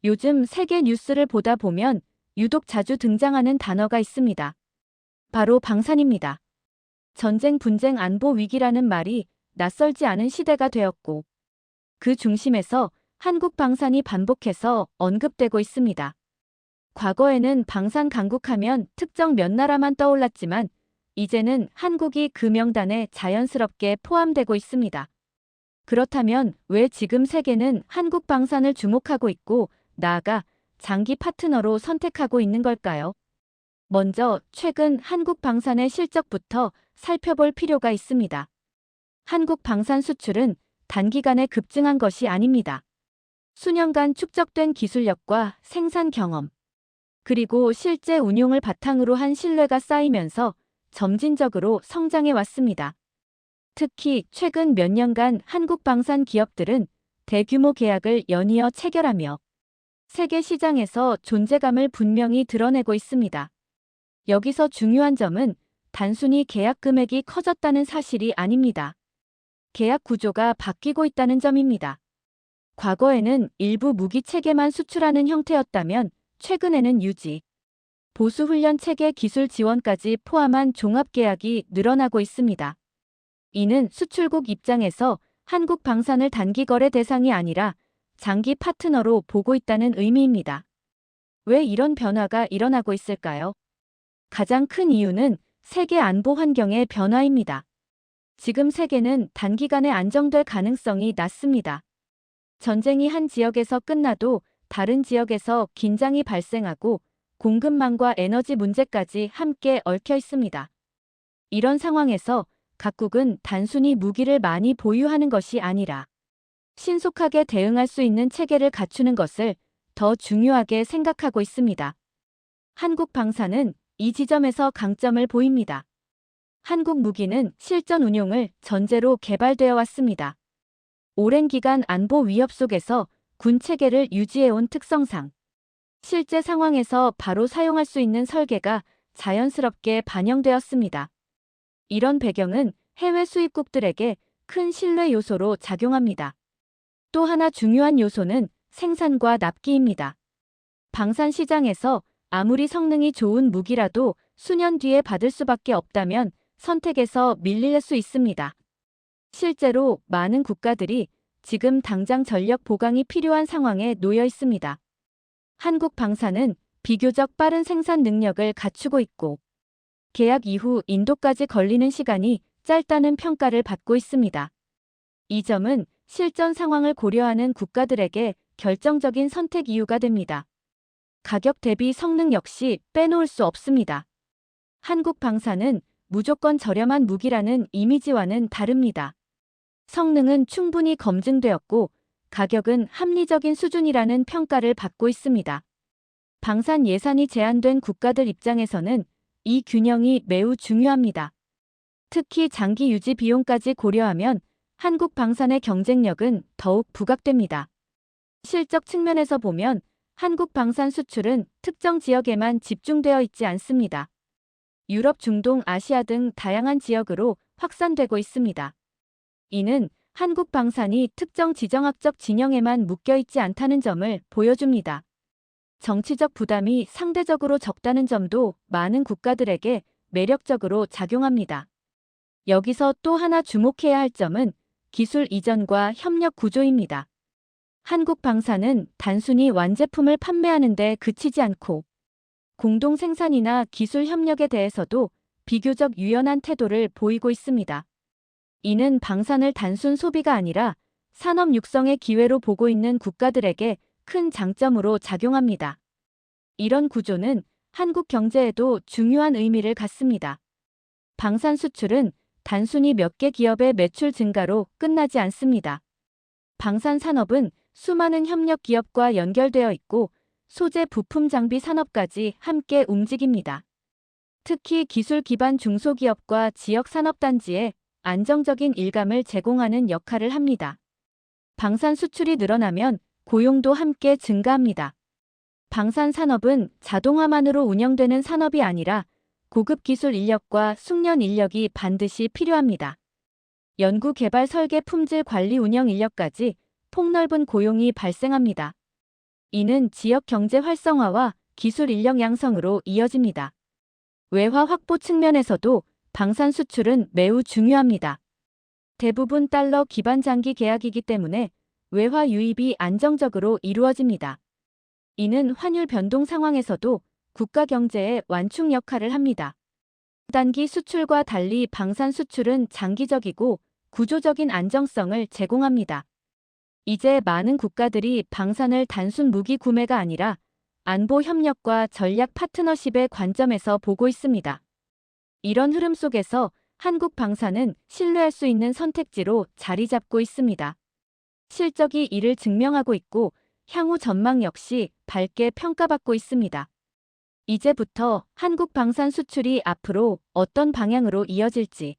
요즘 세계 뉴스를 보다 보면 유독 자주 등장하는 단어가 있습니다. 바로 방산입니다. 전쟁, 분쟁, 안보 위기라는 말이 낯설지 않은 시대가 되었고, 그 중심에서 한국 방산이 반복해서 언급되고 있습니다. 과거에는 방산 강국하면 특정 몇 나라만 떠올랐지만, 이제는 한국이 그 명단에 자연스럽게 포함되고 있습니다. 그렇다면 왜 지금 세계는 한국 방산을 주목하고 있고, 나아가 장기 파트너로 선택하고 있는 걸까요? 먼저 최근 한국 방산의 실적부터 살펴볼 필요가 있습니다. 한국 방산 수출은 단기간에 급증한 것이 아닙니다. 수년간 축적된 기술력과 생산 경험, 그리고 실제 운용을 바탕으로 한 신뢰가 쌓이면서 점진적으로 성장해 왔습니다. 특히 최근 몇 년간 한국 방산 기업들은 대규모 계약을 연이어 체결하며 세계 시장에서 존재감을 분명히 드러내고 있습니다. 여기서 중요한 점은 단순히 계약 금액이 커졌다는 사실이 아닙니다. 계약 구조가 바뀌고 있다는 점입니다. 과거에는 일부 무기 체계만 수출하는 형태였다면 최근에는 유지, 보수 훈련 체계 기술 지원까지 포함한 종합 계약이 늘어나고 있습니다. 이는 수출국 입장에서 한국 방산을 단기 거래 대상이 아니라 장기 파트너로 보고 있다는 의미입니다. 왜 이런 변화가 일어나고 있을까요? 가장 큰 이유는 세계 안보 환경의 변화입니다. 지금 세계는 단기간에 안정될 가능성이 낮습니다. 전쟁이 한 지역에서 끝나도 다른 지역에서 긴장이 발생하고 공급망과 에너지 문제까지 함께 얽혀 있습니다. 이런 상황에서 각국은 단순히 무기를 많이 보유하는 것이 아니라 신속하게 대응할 수 있는 체계를 갖추는 것을 더 중요하게 생각하고 있습니다. 한국 방산은 이 지점에서 강점을 보입니다. 한국 무기는 실전 운용을 전제로 개발되어 왔습니다. 오랜 기간 안보 위협 속에서 군 체계를 유지해온 특성상 실제 상황에서 바로 사용할 수 있는 설계가 자연스럽게 반영되었습니다. 이런 배경은 해외 수입국들에게 큰 신뢰 요소로 작용합니다. 또 하나 중요한 요소는 생산과 납기입니다. 방산 시장에서 아무리 성능이 좋은 무기라도 수년 뒤에 받을 수밖에 없다면 선택에서 밀릴 수 있습니다. 실제로 많은 국가들이 지금 당장 전력 보강이 필요한 상황에 놓여 있습니다. 한국 방산은 비교적 빠른 생산 능력을 갖추고 있고 계약 이후 인도까지 걸리는 시간이 짧다는 평가를 받고 있습니다. 이 점은 실전 상황을 고려하는 국가들에게 결정적인 선택 이유가 됩니다. 가격 대비 성능 역시 빼놓을 수 없습니다. 한국 방산은 무조건 저렴한 무기라는 이미지와는 다릅니다. 성능은 충분히 검증되었고 가격은 합리적인 수준이라는 평가를 받고 있습니다. 방산 예산이 제한된 국가들 입장에서는 이 균형이 매우 중요합니다. 특히 장기 유지 비용까지 고려하면 한국 방산의 경쟁력은 더욱 부각됩니다. 실적 측면에서 보면 한국 방산 수출은 특정 지역에만 집중되어 있지 않습니다. 유럽, 중동, 아시아 등 다양한 지역으로 확산되고 있습니다. 이는 한국 방산이 특정 지정학적 진영에만 묶여 있지 않다는 점을 보여줍니다. 정치적 부담이 상대적으로 적다는 점도 많은 국가들에게 매력적으로 작용합니다. 여기서 또 하나 주목해야 할 점은 기술 이전과 협력 구조입니다. 한국 방산은 단순히 완제품을 판매하는 데 그치지 않고 공동 생산이나 기술 협력에 대해서도 비교적 유연한 태도를 보이고 있습니다. 이는 방산을 단순 소비가 아니라 산업 육성의 기회로 보고 있는 국가들에게 큰 장점으로 작용합니다. 이런 구조는 한국 경제에도 중요한 의미를 갖습니다. 방산 수출은 단순히 몇 개 기업의 매출 증가로 끝나지 않습니다. 방산 산업은 수많은 협력 기업과 연결되어 있고 소재 부품 장비 산업까지 함께 움직입니다. 특히 기술 기반 중소기업과 지역 산업단지에 안정적인 일감을 제공하는 역할을 합니다. 방산 수출이 늘어나면 고용도 함께 증가합니다. 방산 산업은 자동화만으로 운영되는 산업이 아니라 고급 기술 인력과 숙련 인력이 반드시 필요합니다. 연구 개발 설계 품질 관리 운영 인력까지 폭넓은 고용이 발생합니다. 이는 지역 경제 활성화와 기술 인력 양성으로 이어집니다. 외화 확보 측면에서도 방산 수출은 매우 중요합니다. 대부분 달러 기반 장기 계약이기 때문에 외화 유입이 안정적으로 이루어집니다. 이는 환율 변동 상황에서도 국가 경제에 완충 역할을 합니다. 단기 수출과 달리 방산 수출은 장기적이고 구조적인 안정성을 제공합니다. 이제 많은 국가들이 방산을 단순 무기 구매가 아니라 안보 협력과 전략 파트너십의 관점에서 보고 있습니다. 이런 흐름 속에서 한국 방산은 신뢰할 수 있는 선택지로 자리 잡고 있습니다. 실적이 이를 증명하고 있고 향후 전망 역시 밝게 평가받고 있습니다. 이제부터 한국 방산 수출이 앞으로 어떤 방향으로 이어질지,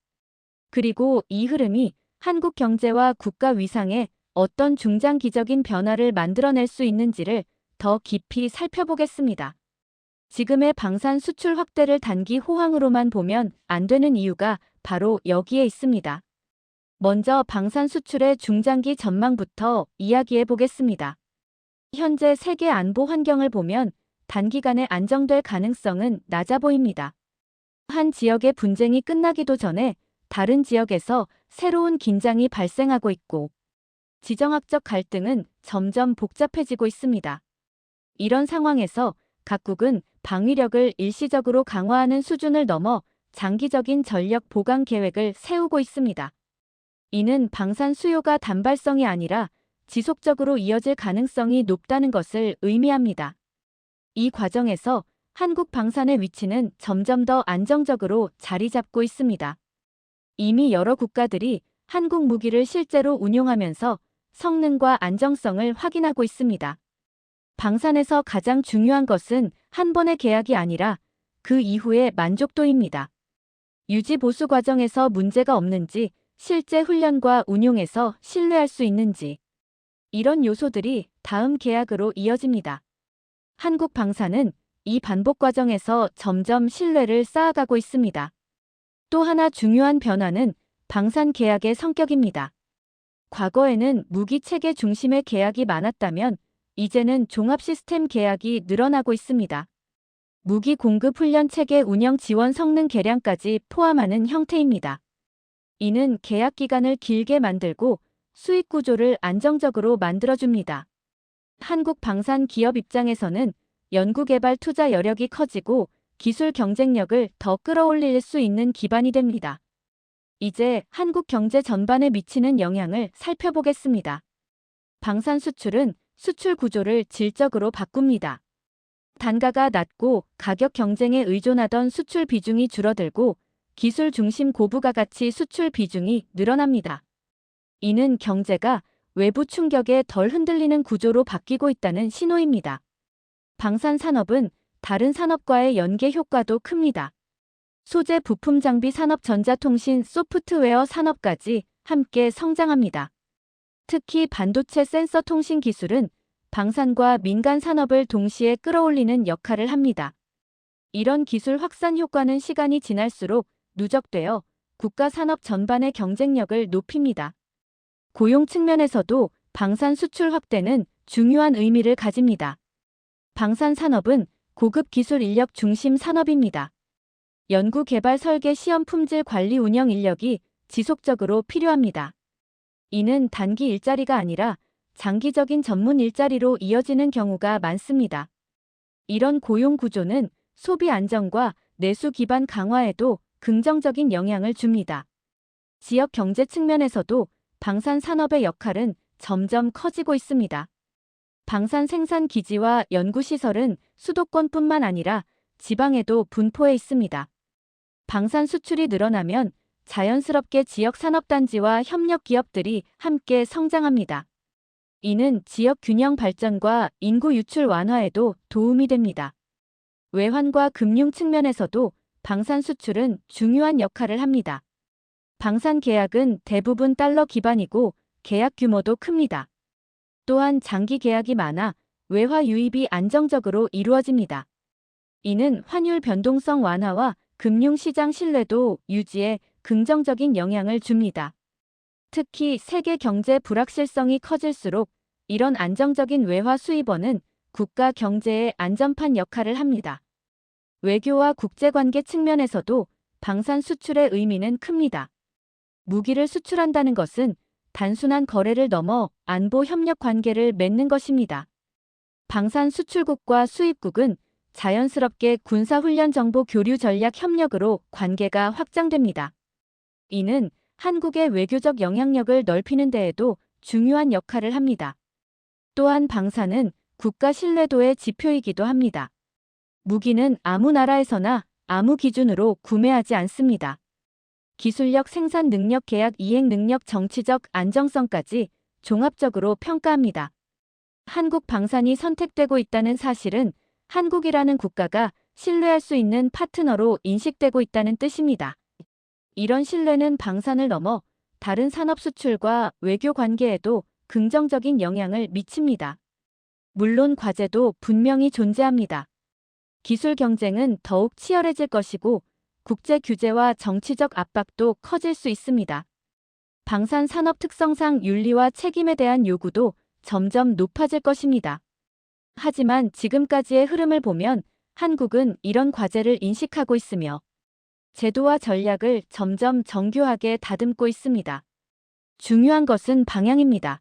그리고 이 흐름이 한국 경제와 국가 위상에 어떤 중장기적인 변화를 만들어낼 수 있는지를 더 깊이 살펴보겠습니다. 지금의 방산 수출 확대를 단기 호황으로만 보면 안 되는 이유가 바로 여기에 있습니다. 먼저 방산 수출의 중장기 전망부터 이야기해 보겠습니다. 현재 세계 안보 환경을 보면 단기간에 안정될 가능성은 낮아 보입니다. 한 지역의 분쟁이 끝나기도 전에 다른 지역에서 새로운 긴장이 발생하고 있고 지정학적 갈등은 점점 복잡해지고 있습니다. 이런 상황에서 각국은 방위력을 일시적으로 강화하는 수준을 넘어 장기적인 전력 보강 계획을 세우고 있습니다. 이는 방산 수요가 단발성이 아니라 지속적으로 이어질 가능성이 높다는 것을 의미합니다. 이 과정에서 한국 방산의 위치는 점점 더 안정적으로 자리 잡고 있습니다. 이미 여러 국가들이 한국 무기를 실제로 운용하면서 성능과 안정성을 확인하고 있습니다. 방산에서 가장 중요한 것은 한 번의 계약이 아니라 그 이후의 만족도입니다. 유지 보수 과정에서 문제가 없는지, 실제 훈련과 운용에서 신뢰할 수 있는지, 이런 요소들이 다음 계약으로 이어집니다. 한국 방산은 이 반복 과정에서 점점 신뢰를 쌓아가고 있습니다. 또 하나 중요한 변화는 방산 계약의 성격입니다. 과거에는 무기 체계 중심의 계약이 많았다면 이제는 종합 시스템 계약이 늘어나고 있습니다. 무기 공급 훈련 체계 운영 지원 성능 개량까지 포함하는 형태입니다. 이는 계약 기간을 길게 만들고 수익 구조를 안정적으로 만들어줍니다. 한국 방산 기업 입장에서는 연구개발 투자 여력이 커지고 기술 경쟁력을 더 끌어올릴 수 있는 기반이 됩니다. 이제 한국 경제 전반에 미치는 영향을 살펴보겠습니다. 방산 수출은 수출 구조를 질적으로 바꿉니다. 단가가 낮고 가격 경쟁에 의존하던 수출 비중이 줄어들고 기술 중심 고부가가치 수출 비중이 늘어납니다. 이는 경제가 외부 충격에 덜 흔들리는 구조로 바뀌고 있다는 신호입니다. 방산 산업은 다른 산업과의 연계 효과도 큽니다. 소재 부품 장비 산업 전자통신 소프트웨어 산업까지 함께 성장합니다. 특히 반도체 센서 통신 기술은 방산과 민간 산업을 동시에 끌어올리는 역할을 합니다. 이런 기술 확산 효과는 시간이 지날수록 누적되어 국가 산업 전반의 경쟁력을 높입니다. 고용 측면에서도 방산 수출 확대는 중요한 의미를 가집니다. 방산 산업은 고급 기술 인력 중심 산업입니다. 연구 개발 설계 시험 품질 관리 운영 인력이 지속적으로 필요합니다. 이는 단기 일자리가 아니라 장기적인 전문 일자리로 이어지는 경우가 많습니다. 이런 고용 구조는 소비 안정과 내수 기반 강화에도 긍정적인 영향을 줍니다. 지역 경제 측면에서도 방산 산업의 역할은 점점 커지고 있습니다. 방산 생산 기지와 연구시설은 수도권뿐만 아니라 지방에도 분포해 있습니다. 방산 수출이 늘어나면 자연스럽게 지역 산업단지와 협력 기업들이 함께 성장합니다. 이는 지역 균형 발전과 인구 유출 완화에도 도움이 됩니다. 외환과 금융 측면에서도 방산 수출은 중요한 역할을 합니다. 방산 계약은 대부분 달러 기반이고 계약 규모도 큽니다. 또한 장기 계약이 많아 외화 유입이 안정적으로 이루어집니다. 이는 환율 변동성 완화와 금융시장 신뢰도 유지에 긍정적인 영향을 줍니다. 특히 세계 경제 불확실성이 커질수록 이런 안정적인 외화 수입원은 국가 경제의 안전판 역할을 합니다. 외교와 국제관계 측면에서도 방산 수출의 의미는 큽니다. 무기를 수출한다는 것은 단순한 거래를 넘어 안보 협력 관계를 맺는 것입니다. 방산 수출국과 수입국은 자연스럽게 군사훈련 정보 교류 전략 협력으로 관계가 확장됩니다. 이는 한국의 외교적 영향력을 넓히는 데에도 중요한 역할을 합니다. 또한 방산은 국가 신뢰도의 지표이기도 합니다. 무기는 아무 나라에서나 아무 기준으로 구매하지 않습니다. 기술력, 생산 능력, 계약 이행 능력, 정치적 안정성까지 종합적으로 평가합니다. 한국 방산이 선택되고 있다는 사실은 한국이라는 국가가 신뢰할 수 있는 파트너로 인식되고 있다는 뜻입니다. 이런 신뢰는 방산을 넘어 다른 산업 수출과 외교 관계에도 긍정적인 영향을 미칩니다. 물론 과제도 분명히 존재합니다. 기술 경쟁은 더욱 치열해질 것이고 국제 규제와 정치적 압박도 커질 수 있습니다. 방산 산업 특성상 윤리와 책임에 대한 요구도 점점 높아질 것입니다. 하지만 지금까지의 흐름을 보면 한국은 이런 과제를 인식하고 있으며 제도와 전략을 점점 정교하게 다듬고 있습니다. 중요한 것은 방향입니다.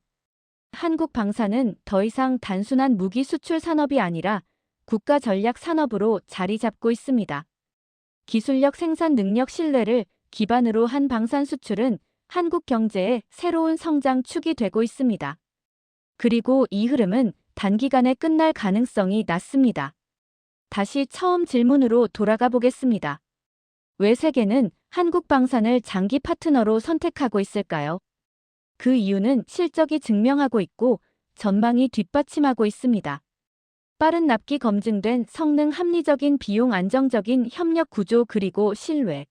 한국 방산은 더 이상 단순한 무기 수출 산업이 아니라 국가 전략 산업으로 자리 잡고 있습니다. 기술력, 생산 능력, 신뢰를 기반으로 한 방산 수출은 한국 경제의 새로운 성장 축이 되고 있습니다. 그리고 이 흐름은 단기간에 끝날 가능성이 낮습니다. 다시 처음 질문으로 돌아가 보겠습니다. 왜 세계는 한국 방산을 장기 파트너로 선택하고 있을까요? 그 이유는 실적이 증명하고 있고 전망이 뒷받침하고 있습니다. 빠른 납기, 검증된 성능, 합리적인 비용, 안정적인 협력 구조, 그리고 신뢰.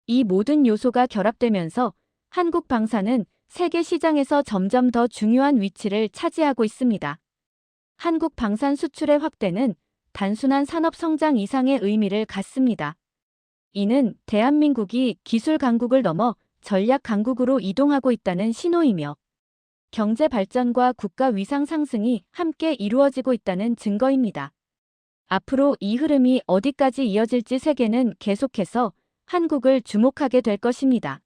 이 모든 요소가 결합되면서 한국 방산은 세계 시장에서 점점 더 중요한 위치를 차지하고 있습니다. 한국 방산 수출의 확대는 단순한 산업 성장 이상의 의미를 갖습니다. 이는 대한민국이 기술 강국을 넘어 전략 강국으로 이동하고 있다는 신호이며 경제 발전과 국가 위상 상승이 함께 이루어지고 있다는 증거입니다. 앞으로 이 흐름이 어디까지 이어질지 세계는 계속해서 한국을 주목하게 될 것입니다.